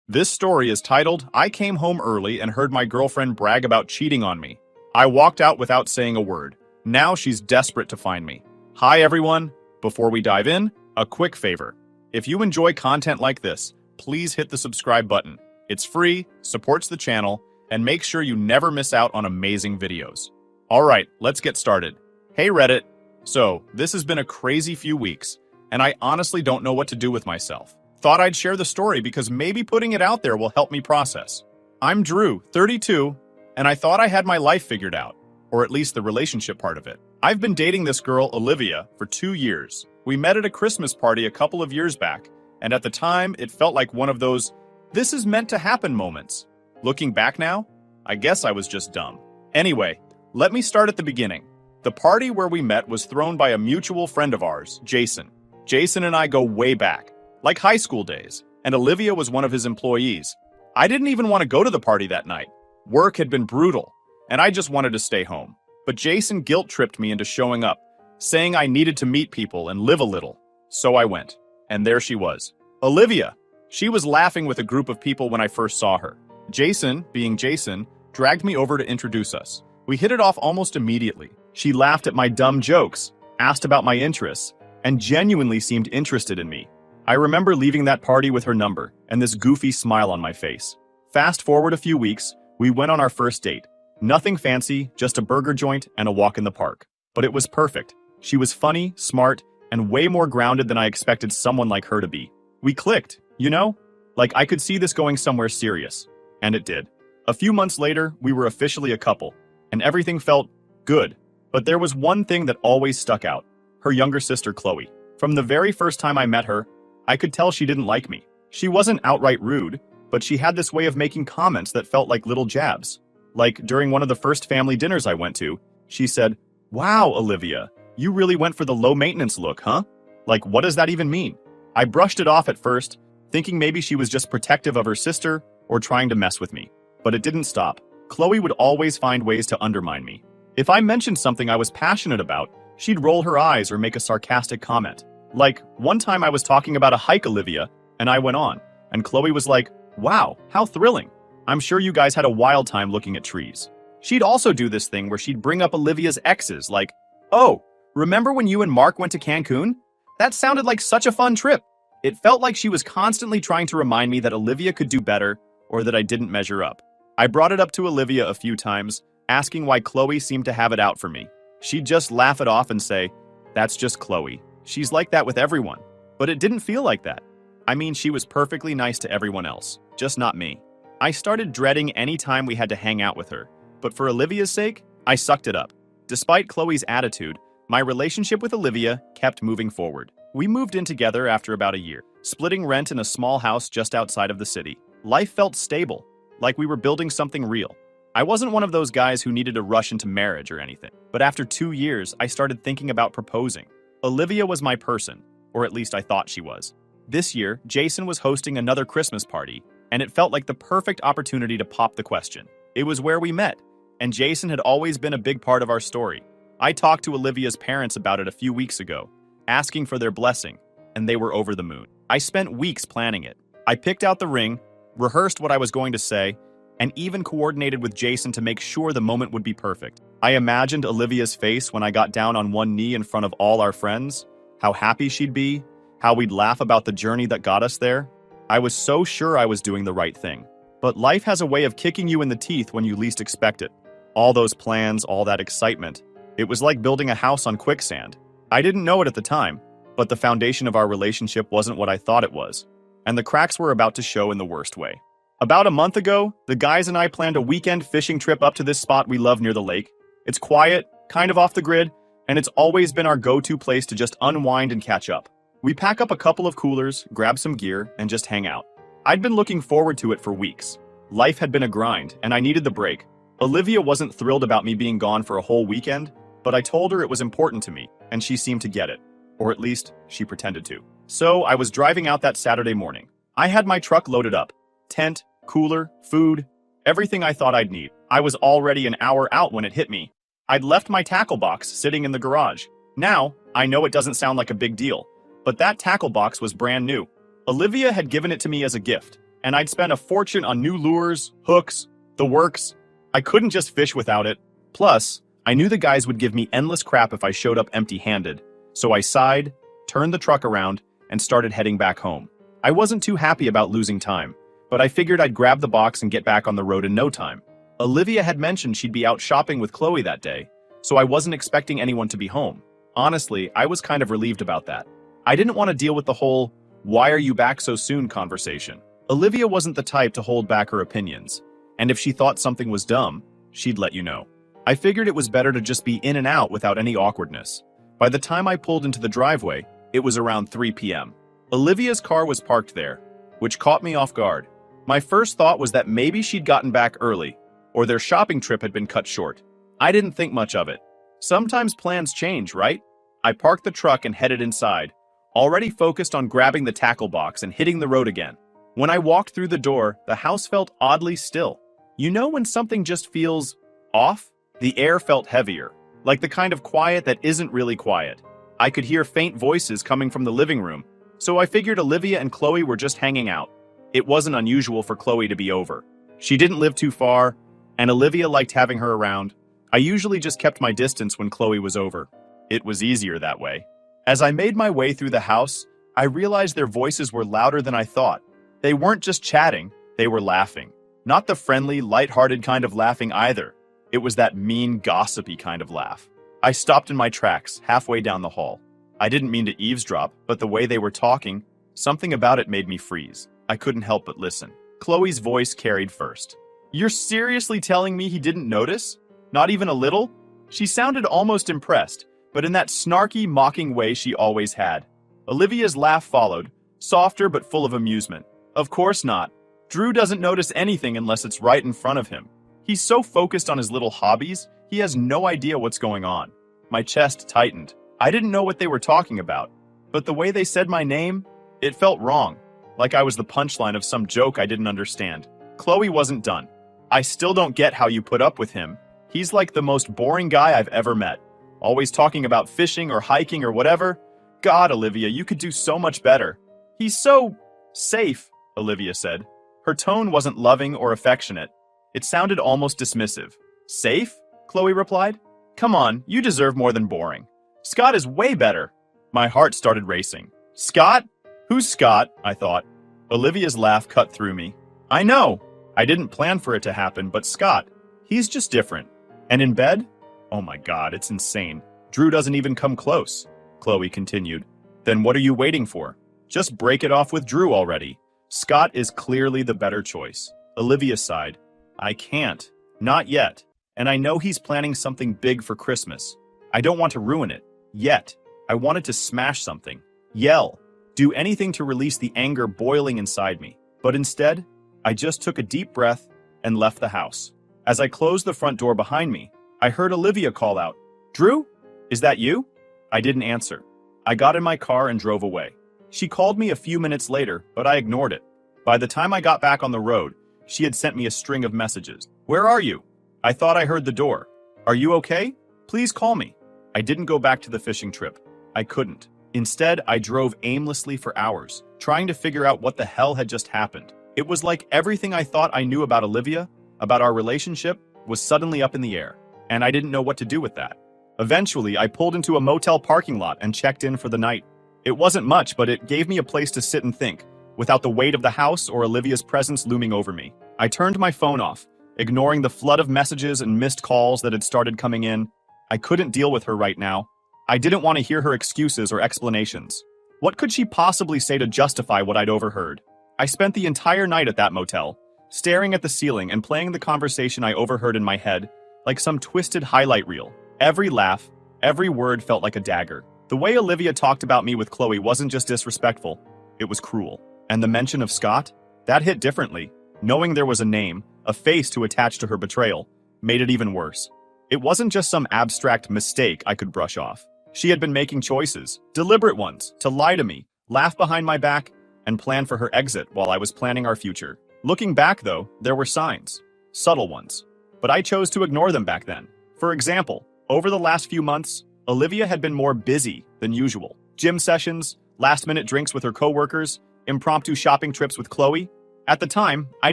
This story is titled, I Came Home Early and Heard My Girlfriend Brag About Cheating on Me. I walked out without saying a word. Now she's desperate to find me. Hi everyone. Before we dive in, a quick favor. If you enjoy content like this, please hit the subscribe button. It's free, supports the channel, and make sure you never miss out on amazing videos. Alright, let's get started. Hey Reddit. So, this has been a crazy few weeks, and I honestly don't know what to do with myself. Thought I'd share the story because maybe putting it out there will help me process. I'm Drew, 32, and I thought I had my life figured out, or at least the relationship part of it. I've been dating this girl, Olivia, for 2 years. We met at a Christmas party a couple of years back, and at the time, it felt like one of those, this is meant to happen moments. Looking back now, I guess I was just dumb. Anyway, let me start at the beginning. The party where we met was thrown by a mutual friend of ours, Jason. Jason and I go way back, like high school days, and Olivia was one of his employees. I didn't even want to go to the party that night. Work had been brutal, and I just wanted to stay home. But Jason guilt-tripped me into showing up, saying I needed to meet people and live a little. So I went, and there she was. Olivia. She was laughing with a group of people when I first saw her. Jason, being Jason, dragged me over to introduce us. We hit it off almost immediately. She laughed at my dumb jokes, asked about my interests, and genuinely seemed interested in me. I remember leaving that party with her number and this goofy smile on my face. Fast forward a few weeks, we went on our first date. Nothing fancy, just a burger joint and a walk in the park. But it was perfect. She was funny, smart, and way more grounded than I expected someone like her to be. We clicked, you know? Like I could see this going somewhere serious. And it did. A few months later, we were officially a couple, and everything felt good. But there was one thing that always stuck out. Her younger sister, Chloe. From the very first time I met her, I could tell she didn't like me. She wasn't outright rude, but she had this way of making comments that felt like little jabs. Like, during one of the first family dinners I went to, she said, "Wow, Olivia, you really went for the low-maintenance look, huh?" Like, what does that even mean? I brushed it off at first, thinking maybe she was just protective of her sister or trying to mess with me. But it didn't stop. Chloe would always find ways to undermine me. If I mentioned something I was passionate about, she'd roll her eyes or make a sarcastic comment. Like, one time I was talking about a hike, Olivia, and I went on, and Chloe was like, "Wow, how thrilling. I'm sure you guys had a wild time looking at trees." She'd also do this thing where she'd bring up Olivia's exes, like, "Oh, remember when you and Mark went to Cancun? That sounded like such a fun trip." It felt like she was constantly trying to remind me that Olivia could do better or that I didn't measure up. I brought it up to Olivia a few times, asking why Chloe seemed to have it out for me. She'd just laugh it off and say, "That's just Chloe. She's like that with everyone." But it didn't feel like that. I mean, she was perfectly nice to everyone else, just not me. I started dreading any time we had to hang out with her, but for Olivia's sake, I sucked it up. Despite Chloe's attitude, my relationship with Olivia kept moving forward. We moved in together after about a year, splitting rent in a small house just outside of the city. Life felt stable, like we were building something real. I wasn't one of those guys who needed to rush into marriage or anything, but after 2 years, I started thinking about proposing. Olivia was my person, or at least I thought she was. This year, Jason was hosting another Christmas party, and it felt like the perfect opportunity to pop the question. It was where we met, and Jason had always been a big part of our story. I talked to Olivia's parents about it a few weeks ago, asking for their blessing, and they were over the moon. I spent weeks planning it. I picked out the ring, rehearsed what I was going to say, and even coordinated with Jason to make sure the moment would be perfect. I imagined Olivia's face when I got down on one knee in front of all our friends, how happy she'd be, how we'd laugh about the journey that got us there. I was so sure I was doing the right thing. But life has a way of kicking you in the teeth when you least expect it. All those plans, all that excitement. It was like building a house on quicksand. I didn't know it at the time, but the foundation of our relationship wasn't what I thought it was, and the cracks were about to show in the worst way. About a month ago, the guys and I planned a weekend fishing trip up to this spot we love near the lake. It's quiet, kind of off the grid, and it's always been our go-to place to just unwind and catch up. We pack up a couple of coolers, grab some gear, and just hang out. I'd been looking forward to it for weeks. Life had been a grind, and I needed the break. Olivia wasn't thrilled about me being gone for a whole weekend, but I told her it was important to me, and she seemed to get it. Or at least, she pretended to. So, I was driving out that Saturday morning. I had my truck loaded up. Tent, cooler, food, everything I thought I'd need. I was already an hour out when it hit me. I'd left my tackle box sitting in the garage. Now, I know it doesn't sound like a big deal, but that tackle box was brand new. Olivia had given it to me as a gift, and I'd spent a fortune on new lures, hooks, the works. I couldn't just fish without it. Plus, I knew the guys would give me endless crap if I showed up empty-handed, so I sighed, turned the truck around, and started heading back home. I wasn't too happy about losing time, but I figured I'd grab the box and get back on the road in no time. Olivia had mentioned she'd be out shopping with Chloe that day, so I wasn't expecting anyone to be home. Honestly, I was kind of relieved about that. I didn't want to deal with the whole, "why are you back so soon" conversation. Olivia wasn't the type to hold back her opinions, and if she thought something was dumb, she'd let you know. I figured it was better to just be in and out without any awkwardness. By the time I pulled into the driveway, it was around 3 p.m. Olivia's car was parked there, which caught me off guard. My first thought was that maybe she'd gotten back early, or their shopping trip had been cut short. I didn't think much of it. Sometimes plans change, right? I parked the truck and headed inside, already focused on grabbing the tackle box and hitting the road again. When I walked through the door, the house felt oddly still. You know when something just feels off? The air felt heavier, like the kind of quiet that isn't really quiet. I could hear faint voices coming from the living room, so I figured Olivia and Chloe were just hanging out. It wasn't unusual for Chloe to be over. She didn't live too far, and Olivia liked having her around. I usually just kept my distance when Chloe was over. It was easier that way. As I made my way through the house, I realized their voices were louder than I thought. They weren't just chatting, they were laughing. Not the friendly, light-hearted kind of laughing either. It was that mean, gossipy kind of laugh. I stopped in my tracks, halfway down the hall. I didn't mean to eavesdrop, but the way they were talking, something about it made me freeze. I couldn't help but listen. Chloe's voice carried first. "You're seriously telling me he didn't notice? Not even a little?" She sounded almost impressed, but in that snarky, mocking way she always had. Olivia's laugh followed, softer but full of amusement. "Of course not. Drew doesn't notice anything unless it's right in front of him. He's so focused on his little hobbies, he has no idea what's going on." My chest tightened. I didn't know what they were talking about, but the way they said my name, it felt wrong, like I was the punchline of some joke I didn't understand. Chloe wasn't done. "I still don't get how you put up with him. He's like the most boring guy I've ever met. Always talking about fishing or hiking or whatever. God, Olivia, you could do so much better." "He's so safe," Olivia said. Her tone wasn't loving or affectionate. It sounded almost dismissive. "Safe?" Chloe replied. "Come on, you deserve more than boring. Scott is way better." My heart started racing. "Scott? Who's Scott?" I thought. Olivia's laugh cut through me. "I know. I didn't plan for it to happen, but Scott, he's just different. And in bed? Oh my God, it's insane. Drew doesn't even come close," Chloe continued. "Then what are you waiting for? Just break it off with Drew already. Scott is clearly the better choice." Olivia sighed. "I can't. Not yet. And I know he's planning something big for Christmas. I don't want to ruin it. Yet. I wanted to smash something. Yell. Do anything to release the anger boiling inside me. But instead, I just took a deep breath and left the house. As I closed the front door behind me, I heard Olivia call out, "Drew? Is that you?" I didn't answer. I got in my car and drove away. She called me a few minutes later, but I ignored it. By the time I got back on the road, she had sent me a string of messages. "Where are you? I thought I heard the door. Are you okay? Please call me." I didn't go back to the fishing trip. I couldn't. Instead, I drove aimlessly for hours, trying to figure out what the hell had just happened. It was like everything I thought I knew about Olivia, about our relationship, was suddenly up in the air, and I didn't know what to do with that. Eventually, I pulled into a motel parking lot and checked in for the night. It wasn't much, but it gave me a place to sit and think, without the weight of the house or Olivia's presence looming over me. I turned my phone off, ignoring the flood of messages and missed calls that had started coming in. I couldn't deal with her right now. I didn't want to hear her excuses or explanations. What could she possibly say to justify what I'd overheard? I spent the entire night at that motel, staring at the ceiling and playing the conversation I overheard in my head, like some twisted highlight reel. Every laugh, every word felt like a dagger. The way Olivia talked about me with Chloe wasn't just disrespectful, it was cruel. And the mention of Scott? That hit differently. Knowing there was a name, a face to attach to her betrayal, made it even worse. It wasn't just some abstract mistake I could brush off. She had been making choices, deliberate ones, to lie to me, laugh behind my back, and plan for her exit while I was planning our future. Looking back, though, there were signs. Subtle ones. But I chose to ignore them back then. For example, over the last few months, Olivia had been more busy than usual. Gym sessions, last-minute drinks with her coworkers, impromptu shopping trips with Chloe. At the time, I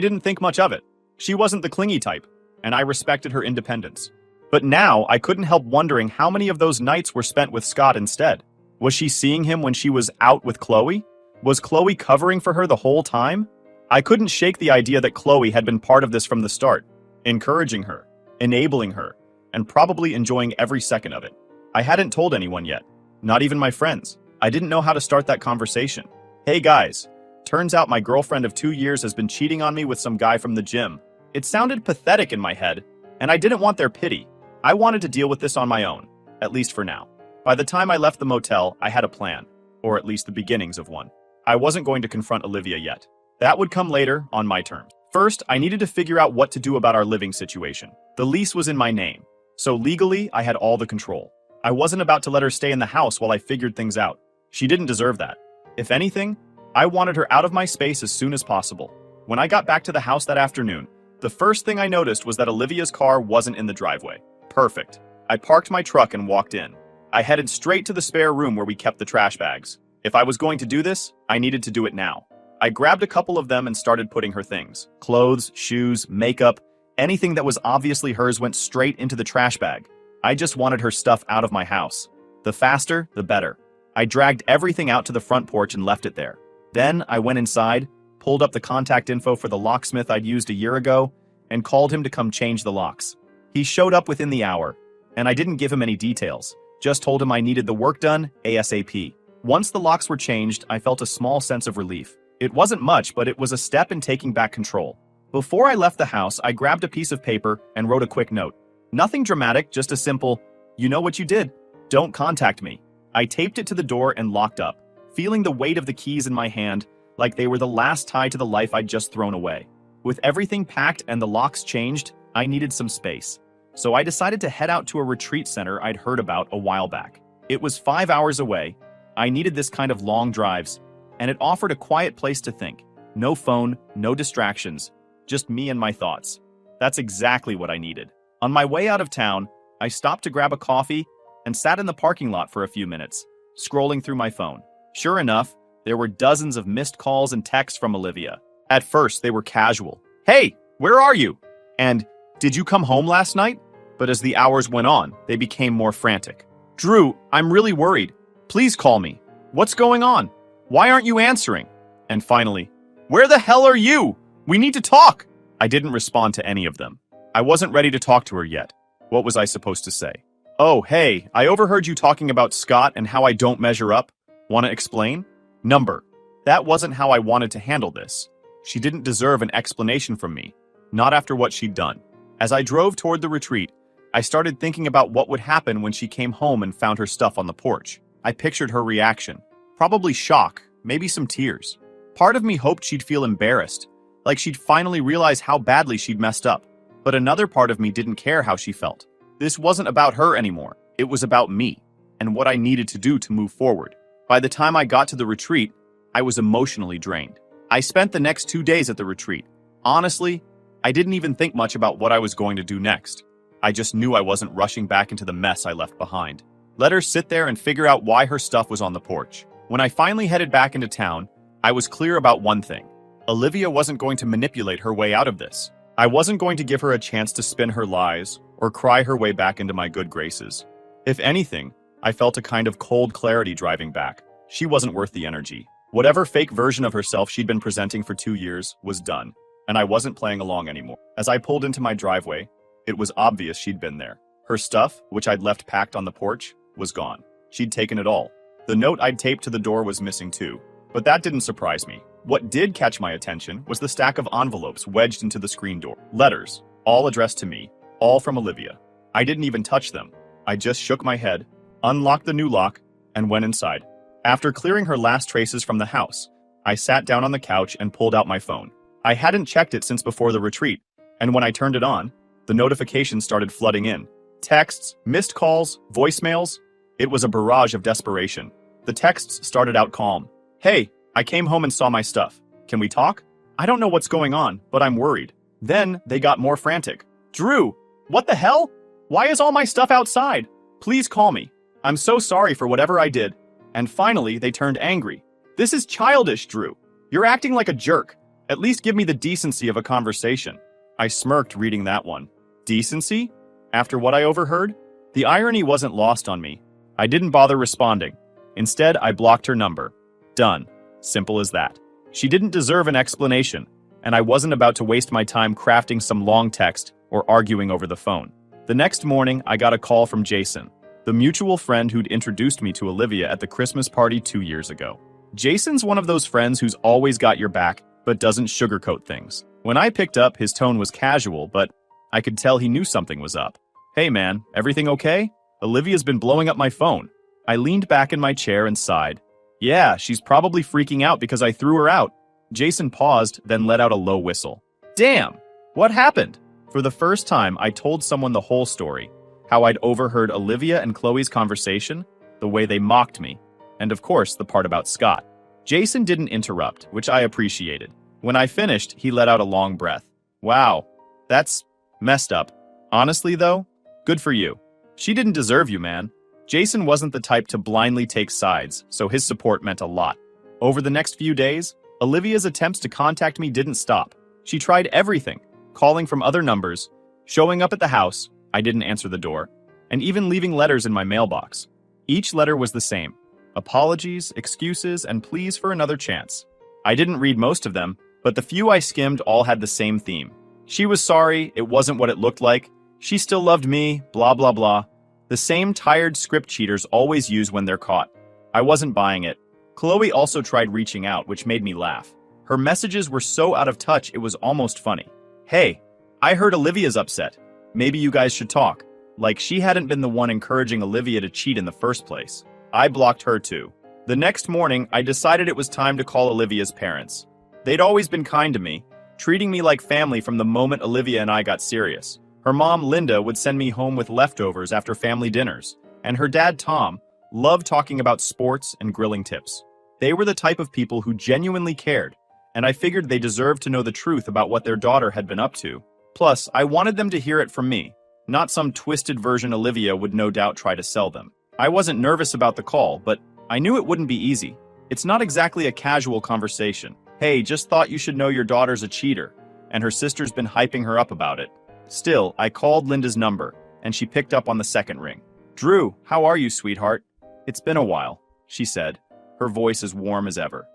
didn't think much of it. She wasn't the clingy type, and I respected her independence. But now, I couldn't help wondering how many of those nights were spent with Scott instead. Was she seeing him when she was out with Chloe? Was Chloe covering for her the whole time? I couldn't shake the idea that Chloe had been part of this from the start, encouraging her, enabling her, and probably enjoying every second of it. I hadn't told anyone yet, not even my friends. I didn't know how to start that conversation. Hey guys, turns out my girlfriend of 2 years has been cheating on me with some guy from the gym. It sounded pathetic in my head, and I didn't want their pity. I wanted to deal with this on my own, at least for now. By the time I left the motel, I had a plan, or at least the beginnings of one. I wasn't going to confront Olivia yet. That would come later, on my terms. First, I needed to figure out what to do about our living situation. The lease was in my name, so legally, I had all the control. I wasn't about to let her stay in the house while I figured things out. She didn't deserve that. If anything, I wanted her out of my space as soon as possible. When I got back to the house that afternoon, the first thing I noticed was that Olivia's car wasn't in the driveway. Perfect. I parked my truck and walked in. I headed straight to the spare room where we kept the trash bags. If I was going to do this, I needed to do it now. I grabbed a couple of them and started putting her things. Clothes, shoes, makeup, anything that was obviously hers went straight into the trash bag. I just wanted her stuff out of my house. The faster, the better. I dragged everything out to the front porch and left it there. Then I went inside, pulled up the contact info for the locksmith I'd used a year ago, and called him to come change the locks. He showed up within the hour, and I didn't give him any details, just told him I needed the work done ASAP. Once the locks were changed, I felt a small sense of relief. It wasn't much, but it was a step in taking back control. Before I left the house, I grabbed a piece of paper and wrote a quick note. Nothing dramatic, just a simple, "You know what you did. Don't contact me." I taped it to the door and locked up, feeling the weight of the keys in my hand like they were the last tie to the life I'd just thrown away. With everything packed and the locks changed, I needed some space. So I decided to head out to a retreat center I'd heard about a while back. It was 5 hours away. I needed this kind of long drives, and it offered a quiet place to think. No phone, no distractions, just me and my thoughts. That's exactly what I needed. On my way out of town, I stopped to grab a coffee and sat in the parking lot for a few minutes, scrolling through my phone. Sure enough, there were dozens of missed calls and texts from Olivia. At first, they were casual. "Hey, where are you?" And "Did you come home last night?" But as the hours went on, they became more frantic. "Drew, I'm really worried. Please call me. What's going on? Why aren't you answering?" And finally, "Where the hell are you? We need to talk." I didn't respond to any of them. I wasn't ready to talk to her yet. What was I supposed to say? "Oh, hey, I overheard you talking about Scott and how I don't measure up. Want to explain?" Number. That wasn't how I wanted to handle this. She didn't deserve an explanation from me, not after what she'd done. As I drove toward the retreat, I started thinking about what would happen when she came home and found her stuff on the porch. I pictured her reaction. Probably shock, maybe some tears. Part of me hoped she'd feel embarrassed, like she'd finally realize how badly she'd messed up. But another part of me didn't care how she felt. This wasn't about her anymore. It was about me, and what I needed to do to move forward. By the time I got to the retreat, I was emotionally drained. I spent the next 2 days at the retreat. Honestly, I didn't even think much about what I was going to do next. I just knew I wasn't rushing back into the mess I left behind. Let her sit there and figure out why her stuff was on the porch. When I finally headed back into town, I was clear about one thing. Olivia wasn't going to manipulate her way out of this. I wasn't going to give her a chance to spin her lies or cry her way back into my good graces. If anything, I felt a kind of cold clarity driving back. She wasn't worth the energy. Whatever fake version of herself she'd been presenting for 2 years was done, and I wasn't playing along anymore. As I pulled into my driveway, it was obvious she'd been there. Her stuff, which I'd left packed on the porch, was gone. She'd taken it all. The note I'd taped to the door was missing too. But that didn't surprise me. What did catch my attention was the stack of envelopes wedged into the screen door. Letters, all addressed to me, all from Olivia. I didn't even touch them. I just shook my head, unlocked the new lock, and went inside. After clearing her last traces from the house, I sat down on the couch and pulled out my phone. I hadn't checked it since before the retreat, and when I turned it on, the notifications started flooding in. Texts, missed calls, voicemails. It was a barrage of desperation. The texts started out calm. "Hey, I came home and saw my stuff. Can we talk? I don't know what's going on, but I'm worried." Then they got more frantic. "Drew, what the hell? Why is all my stuff outside? Please call me. I'm so sorry for whatever I did." And finally, they turned angry. "This is childish, Drew. You're acting like a jerk. At least give me the decency of a conversation. I smirked reading that one. Decency? After what I overheard? The irony wasn't lost on me. I didn't bother responding. Instead, I blocked her number. Done. Simple as that. She didn't deserve an explanation, and I wasn't about to waste my time crafting some long text or arguing over the phone. The next morning, I got a call from Jason, the mutual friend who'd introduced me to Olivia at the Christmas party 2 years ago. Jason's one of those friends who's always got your back, but doesn't sugarcoat things. When I picked up, his tone was casual, but I could tell he knew something was up. Hey man, everything okay? Olivia's been blowing up my phone. I leaned back in my chair and sighed. Yeah, she's probably freaking out because I threw her out. Jason paused, then let out a low whistle. Damn! What happened? For the first time, I told someone the whole story. How I'd overheard Olivia and Chloe's conversation, the way they mocked me, and of course, the part about Scott. Jason didn't interrupt, which I appreciated. When I finished, he let out a long breath. Wow, that's messed up. Honestly, though, good for you. She didn't deserve you, man. Jason wasn't the type to blindly take sides, so his support meant a lot. Over the next few days, Olivia's attempts to contact me didn't stop. She tried everything, calling from other numbers, showing up at the house, I didn't answer the door, and even leaving letters in my mailbox. Each letter was the same. Apologies, excuses, and pleas for another chance. I didn't read most of them, but the few I skimmed all had the same theme. She was sorry, it wasn't what it looked like. She still loved me, blah blah blah. The same tired script cheaters always use when they're caught. I wasn't buying it. Chloe also tried reaching out, which made me laugh. Her messages were so out of touch it was almost funny. Hey, I heard Olivia's upset. Maybe you guys should talk. Like she hadn't been the one encouraging Olivia to cheat in the first place. I blocked her too. The next morning, I decided it was time to call Olivia's parents. They'd always been kind to me, treating me like family from the moment Olivia and I got serious. Her mom, Linda, would send me home with leftovers after family dinners, and her dad, Tom, loved talking about sports and grilling tips. They were the type of people who genuinely cared, and I figured they deserved to know the truth about what their daughter had been up to. Plus, I wanted them to hear it from me, not some twisted version Olivia would no doubt try to sell them. I wasn't nervous about the call, but I knew it wouldn't be easy. It's not exactly a casual conversation. Hey, just thought you should know your daughter's a cheater, and her sister's been hyping her up about it. Still, I called Linda's number, and she picked up on the second ring. Drew, how are you, sweetheart? It's been a while, she said, her voice as warm as ever.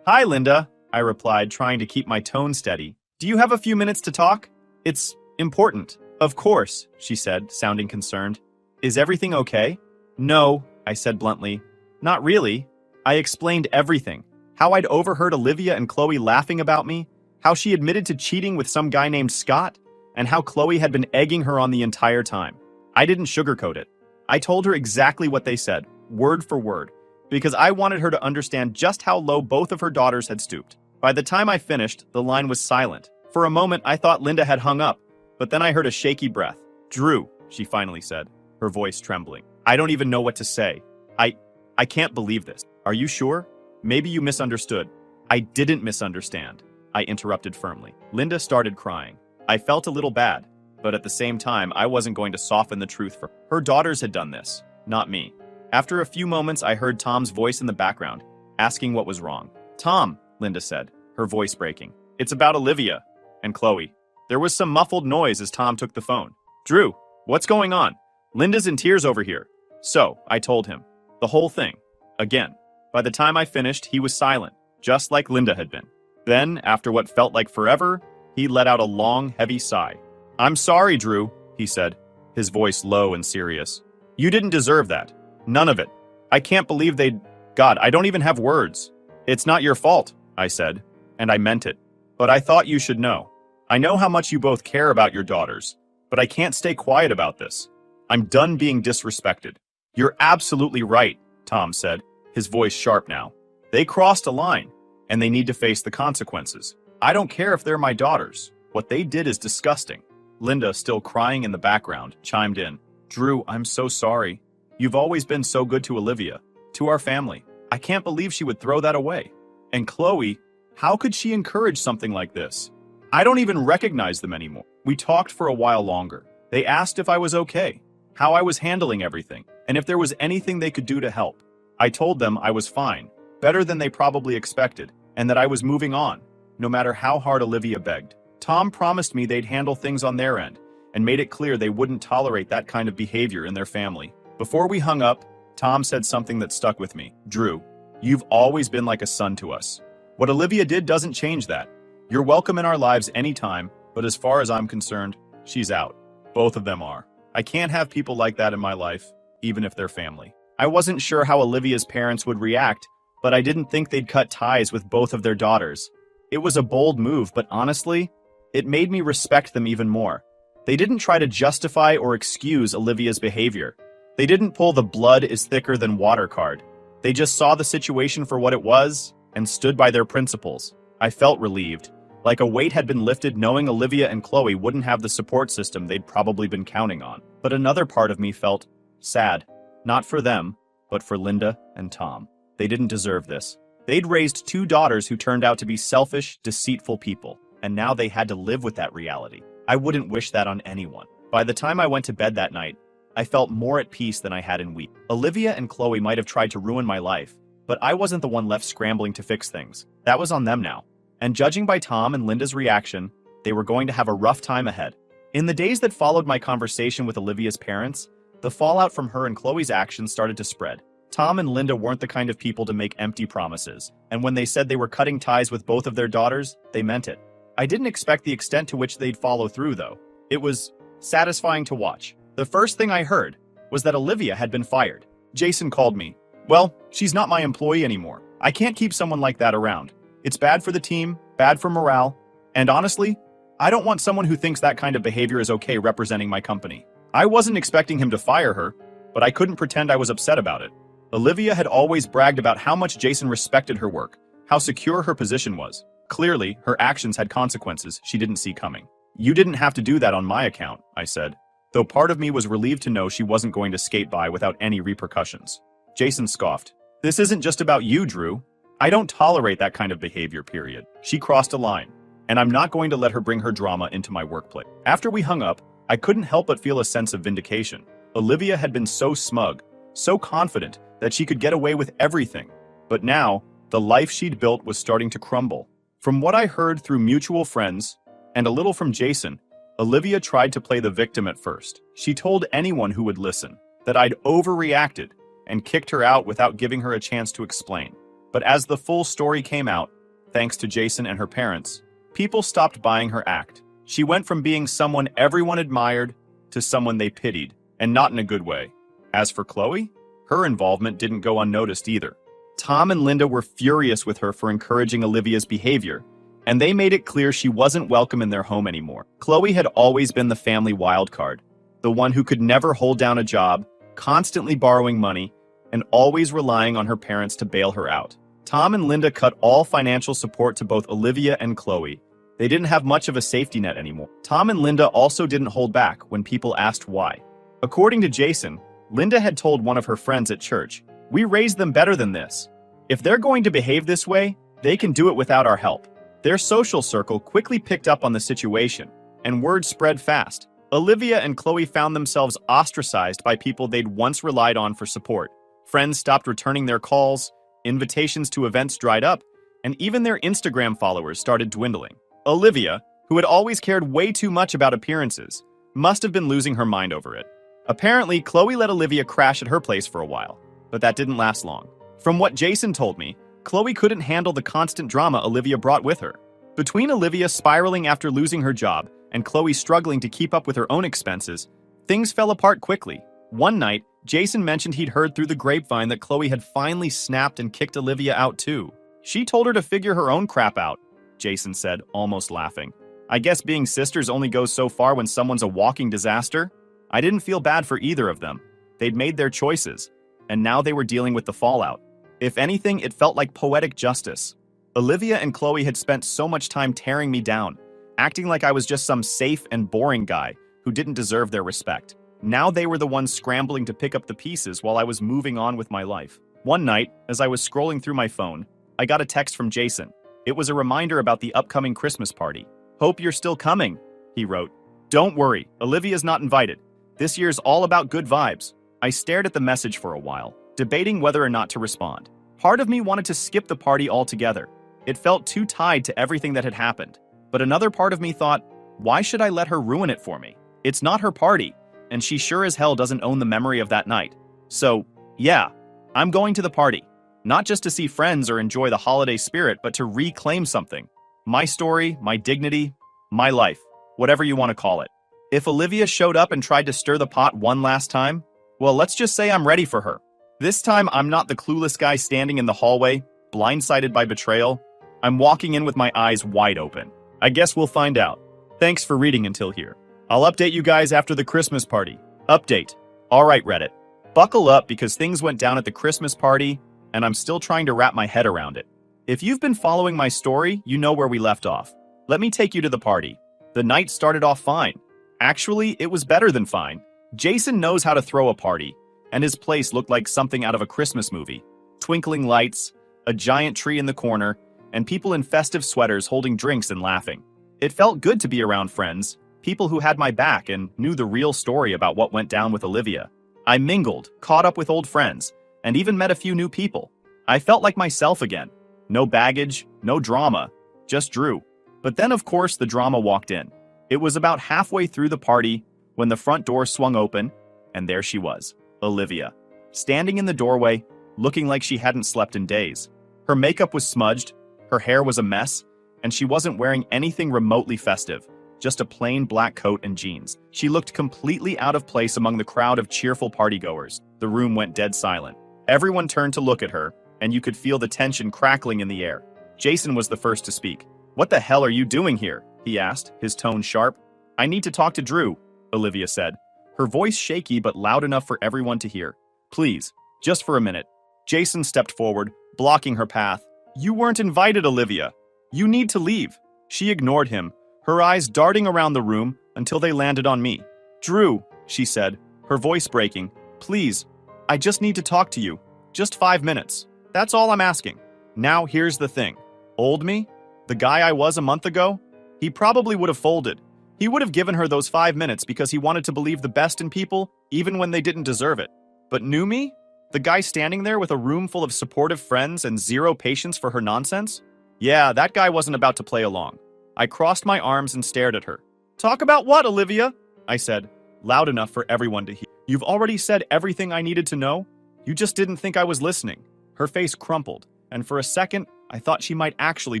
Hi, Linda, I replied, trying to keep my tone steady. Do you have a few minutes to talk? It's important. Of course, she said, sounding concerned. Is everything okay? No, I said bluntly. Not really. I explained everything. How I'd overheard Olivia and Chloe laughing about me, how she admitted to cheating with some guy named Scott, and how Chloe had been egging her on the entire time. I didn't sugarcoat it. I told her exactly what they said, word for word, because I wanted her to understand just how low both of her daughters had stooped. By the time I finished, the line was silent. For a moment, I thought Linda had hung up, but then I heard a shaky breath. Drew, she finally said, her voice trembling. I don't even know what to say. I can't believe this. Are you sure? Maybe you misunderstood. I didn't misunderstand, I interrupted firmly. Linda started crying. I felt a little bad, but at the same time, I wasn't going to soften the truth for her. Her daughters had done this, not me. After a few moments, I heard Tom's voice in the background, asking what was wrong. Tom, Linda said, her voice breaking. It's about Olivia and Chloe. There was some muffled noise as Tom took the phone. Drew, what's going on? Linda's in tears over here. So, I told him. The whole thing. Again. By the time I finished, he was silent, just like Linda had been. Then, after what felt like forever, he let out a long, heavy sigh. I'm sorry, Drew, he said, his voice low and serious. You didn't deserve that. None of it. I can't believe they'd... God, I don't even have words. It's not your fault, I said, and I meant it. But I thought you should know. I know how much you both care about your daughters, but I can't stay quiet about this. I'm done being disrespected. You're absolutely right, Tom said, his voice sharp now. They crossed a line, and they need to face the consequences. I don't care if they're my daughters. What they did is disgusting. Linda, still crying in the background, chimed in. Drew, I'm so sorry. You've always been so good to Olivia, to our family. I can't believe she would throw that away. And Chloe, how could she encourage something like this? I don't even recognize them anymore. We talked for a while longer. They asked if I was okay, how I was handling everything, and if there was anything they could do to help. I told them I was fine, better than they probably expected, and that I was moving on. no matter how hard Olivia begged. Tom promised me they'd handle things on their end, and made it clear they wouldn't tolerate that kind of behavior in their family. Before we hung up, Tom said something that stuck with me. Drew, you've always been like a son to us. What Olivia did doesn't change that. You're welcome in our lives anytime, but as far as I'm concerned, she's out. Both of them are. I can't have people like that in my life, even if they're family. I wasn't sure how Olivia's parents would react, but I didn't think they'd cut ties with both of their daughters. It was a bold move, but honestly, it made me respect them even more. They didn't try to justify or excuse Olivia's behavior. They didn't pull the blood is thicker than water card. They just saw the situation for what it was and stood by their principles. I felt relieved, like a weight had been lifted knowing Olivia and Chloe wouldn't have the support system they'd probably been counting on. But another part of me felt sad, not for them, but for Linda and Tom. They didn't deserve this. They'd raised two daughters who turned out to be selfish, deceitful people, and now they had to live with that reality. I wouldn't wish that on anyone. By the time I went to bed that night, I felt more at peace than I had in weeks. Olivia and Chloe might have tried to ruin my life, but I wasn't the one left scrambling to fix things. That was on them now. And judging by Tom and Linda's reaction, they were going to have a rough time ahead. In the days that followed my conversation with Olivia's parents, the fallout from her and Chloe's actions started to spread. Tom and Linda weren't the kind of people to make empty promises, and when they said they were cutting ties with both of their daughters, they meant it. I didn't expect the extent to which they'd follow through, though. It was satisfying to watch. The first thing I heard was that Olivia had been fired. Jason called me. Well, she's not my employee anymore. I can't keep someone like that around. It's bad for the team, bad for morale, and honestly, I don't want someone who thinks that kind of behavior is okay representing my company. I wasn't expecting him to fire her, but I couldn't pretend I was upset about it. Olivia had always bragged about how much Jason respected her work, how secure her position was. Clearly, her actions had consequences she didn't see coming. You didn't have to do that on my account, I said, though part of me was relieved to know she wasn't going to skate by without any repercussions. Jason scoffed. This isn't just about you, Drew. I don't tolerate that kind of behavior, period. She crossed a line, and I'm not going to let her bring her drama into my workplace. After we hung up, I couldn't help but feel a sense of vindication. Olivia had been so smug, so confident that she could get away with everything. But now, the life she'd built was starting to crumble. From what I heard through mutual friends, and a little from Jason, Olivia tried to play the victim at first. She told anyone who would listen that I'd overreacted and kicked her out without giving her a chance to explain. But as the full story came out, thanks to Jason and her parents, people stopped buying her act. She went from being someone everyone admired to someone they pitied, and not in a good way. As for Chloe, her involvement didn't go unnoticed either. Tom and Linda were furious with her for encouraging Olivia's behavior, and they made it clear she wasn't welcome in their home anymore. Chloe had always been the family wild card, the one who could never hold down a job, constantly borrowing money, and always relying on her parents to bail her out. Tom and Linda cut all financial support to both Olivia and Chloe. They didn't have much of a safety net anymore. Tom and Linda also didn't hold back when people asked why. According to Jason, Linda had told one of her friends at church, "We raised them better than this. If they're going to behave this way, they can do it without our help." Their social circle quickly picked up on the situation, and word spread fast. Olivia and Chloe found themselves ostracized by people they'd once relied on for support. Friends stopped returning their calls, invitations to events dried up, and even their Instagram followers started dwindling. Olivia, who had always cared way too much about appearances, must have been losing her mind over it. Apparently, Chloe let Olivia crash at her place for a while, but that didn't last long. From what Jason told me, Chloe couldn't handle the constant drama Olivia brought with her. Between Olivia spiraling after losing her job and Chloe struggling to keep up with her own expenses, things fell apart quickly. One night, Jason mentioned he'd heard through the grapevine that Chloe had finally snapped and kicked Olivia out too. She told her to figure her own crap out, Jason said, almost laughing. I guess being sisters only goes so far when someone's a walking disaster. I didn't feel bad for either of them. They'd made their choices, and now they were dealing with the fallout. If anything, it felt like poetic justice. Olivia and Chloe had spent so much time tearing me down, acting like I was just some safe and boring guy who didn't deserve their respect. Now they were the ones scrambling to pick up the pieces while I was moving on with my life. One night, as I was scrolling through my phone, I got a text from Jason. It was a reminder about the upcoming Christmas party. "Hope you're still coming," he wrote. "Don't worry, Olivia's not invited. This year's all about good vibes." I stared at the message for a while, debating whether or not to respond. Part of me wanted to skip the party altogether, It felt too tied to everything that had happened. But another part of me thought, why should I let her ruin it for me? It's not her party, and she sure as hell doesn't own the memory of that night. So, yeah, I'm going to the party. Not just to see friends or enjoy the holiday spirit, but to reclaim something. My story, my dignity, my life, whatever you want to call it. If Olivia showed up and tried to stir the pot one last time, well, let's just say I'm ready for her. This time, I'm not the clueless guy standing in the hallway, blindsided by betrayal. I'm walking in with my eyes wide open. I guess we'll find out. Thanks for reading until here. I'll update you guys after the Christmas party. Update. All right, Reddit. Buckle up because things went down at the Christmas party, and I'm still trying to wrap my head around it. If you've been following my story, you know where we left off. Let me take you to the party. The night started off fine. Actually, it was better than fine. Jason knows how to throw a party, and his place looked like something out of a Christmas movie. Twinkling lights, a giant tree in the corner, and people in festive sweaters holding drinks and laughing. It felt good to be around friends, people who had my back and knew the real story about what went down with Olivia. I mingled, caught up with old friends, and even met a few new people. I felt like myself again. No baggage, no drama, just Drew. But then, of course, the drama walked in. It was about halfway through the party when the front door swung open, and there she was, Olivia, standing in the doorway, looking like she hadn't slept in days. Her makeup was smudged, her hair was a mess, and she wasn't wearing anything remotely festive, just a plain black coat and jeans. She looked completely out of place among the crowd of cheerful partygoers. The room went dead silent. Everyone turned to look at her, and you could feel the tension crackling in the air. Jason was the first to speak. "What the hell are you doing here?" he asked, his tone sharp. "I need to talk to Drew," Olivia said, her voice shaky but loud enough for everyone to hear. "Please, just for a minute." Jason stepped forward, blocking her path. "You weren't invited, Olivia. You need to leave." She ignored him, her eyes darting around the room until they landed on me. "Drew," she said, her voice breaking, "please, I just need to talk to you. Just 5 minutes. That's all I'm asking." Now here's the thing. Old me? The guy I was a month ago? He probably would have folded. He would have given her those 5 minutes because he wanted to believe the best in people, even when they didn't deserve it. But new me? The guy standing there with a room full of supportive friends and zero patience for her nonsense? Yeah, that guy wasn't about to play along. I crossed my arms and stared at her. "Talk about what, Olivia?" I said, loud enough for everyone to hear. "You've already said everything I needed to know? You just didn't think I was listening." Her face crumpled, and for a second, I thought she might actually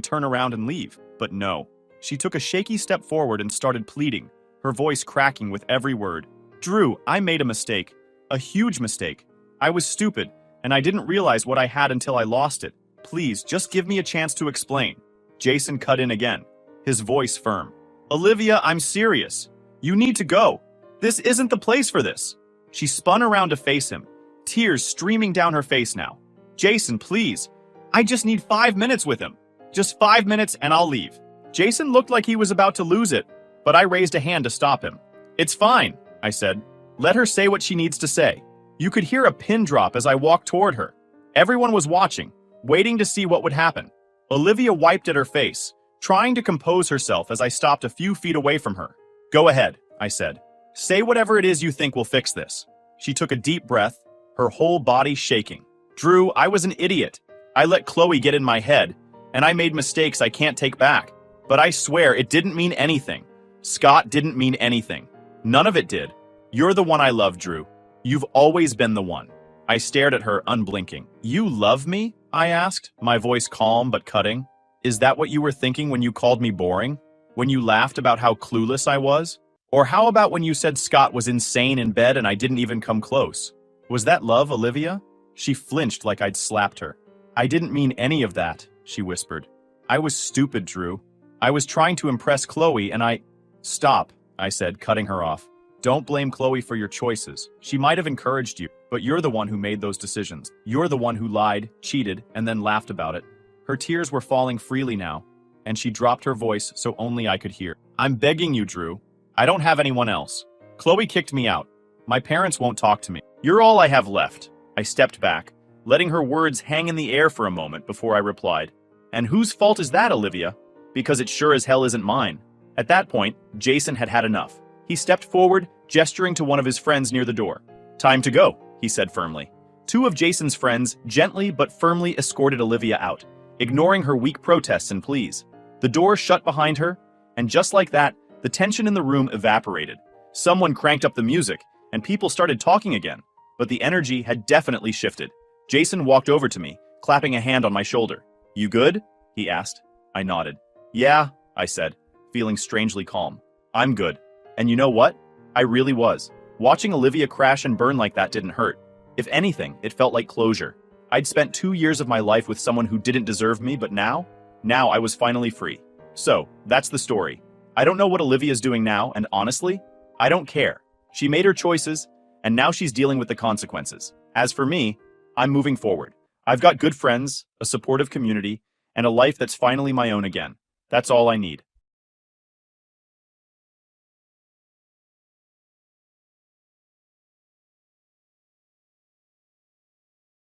turn around and leave. But no. She took a shaky step forward and started pleading, her voice cracking with every word. "Drew, I made a mistake. A huge mistake. I was stupid, and I didn't realize what I had until I lost it. Please, just give me a chance to explain." Jason cut in again, his voice firm. "Olivia, I'm serious. You need to go. This isn't the place for this." She spun around to face him, tears streaming down her face now. "Jason, please. I just need 5 minutes with him. Just 5 minutes and I'll leave." Jason looked like he was about to lose it, but I raised a hand to stop him. "It's fine," I said. "Let her say what she needs to say." You could hear a pin drop as I walked toward her. Everyone was watching, waiting to see what would happen. Olivia wiped at her face, trying to compose herself as I stopped a few feet away from her. "Go ahead," I said. "Say whatever it is you think will fix this." She took a deep breath, her whole body shaking. "Drew, I was an idiot. I let Chloe get in my head, and I made mistakes I can't take back. But I swear it didn't mean anything. Scott didn't mean anything. None of it did. You're the one I love, Drew. You've always been the one." I stared at her, unblinking. "You love me?" I asked, my voice calm but cutting. "Is that what you were thinking when you called me boring? When you laughed about how clueless I was? Or how about when you said Scott was insane in bed and I didn't even come close? Was that love, Olivia?" She flinched like I'd slapped her. "I didn't mean any of that," she whispered. "I was stupid, Drew. I was trying to impress Chloe and I—" "Stop," I said, cutting her off. "Don't blame Chloe for your choices. She might have encouraged you, but you're the one who made those decisions. You're the one who lied, cheated, and then laughed about it." Her tears were falling freely now, and she dropped her voice so only I could hear. "I'm begging you, Drew. I don't have anyone else. Chloe kicked me out. My parents won't talk to me. You're all I have left." I stepped back, letting her words hang in the air for a moment before I replied. "And whose fault is that, Olivia? Because it sure as hell isn't mine." At that point, Jason had had enough. He stepped forward, gesturing to one of his friends near the door. "Time to go," he said firmly. Two of Jason's friends gently but firmly escorted Olivia out, ignoring her weak protests and pleas. The door shut behind her, and just like that, the tension in the room evaporated. Someone cranked up the music, and people started talking again, but the energy had definitely shifted. Jason walked over to me, clapping a hand on my shoulder. "You good?" he asked. I nodded. "Yeah," I said, feeling strangely calm. "I'm good." And you know what? I really was. Watching Olivia crash and burn like that didn't hurt. If anything, it felt like closure. I'd spent 2 years of my life with someone who didn't deserve me, but now I was finally free. So, that's the story. I don't know what Olivia's doing now, and honestly, I don't care. She made her choices, and now she's dealing with the consequences. As for me, I'm moving forward. I've got good friends, a supportive community, and a life that's finally my own again. That's all I need.